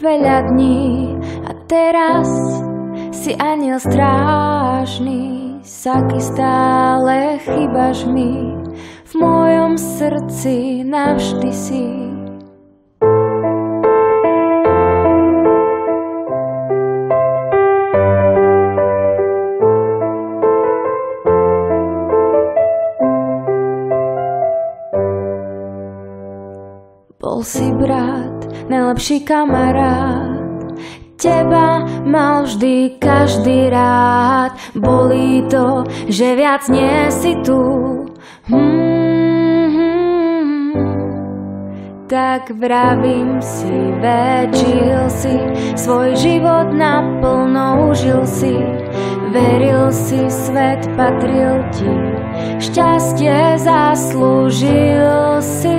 veľa dní a teraz si aniel strážny, saky stále chýbaš mi, v mojom srdci navždy si. Bol si brat, najlepší kamarát, teba mal vždy každý rád. Bolí to, že viac nie si tu. Tak vravím si, žil si, svoj život naplno užil si. Veril si, svet patril ti, šťastie zaslúžil si.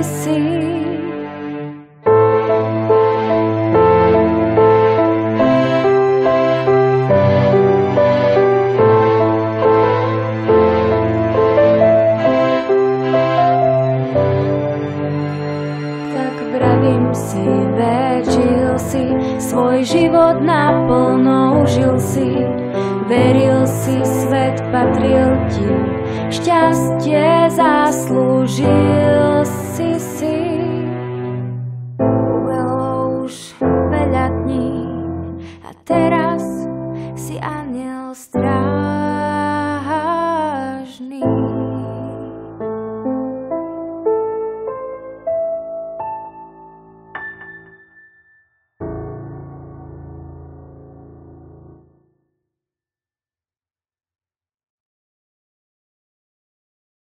Vravím si, žil si, svoj život naplno užil si. Veril si, svet patril ti, šťastie zaslúžil si. Ubehlo už veľa dní a teraz si aniel.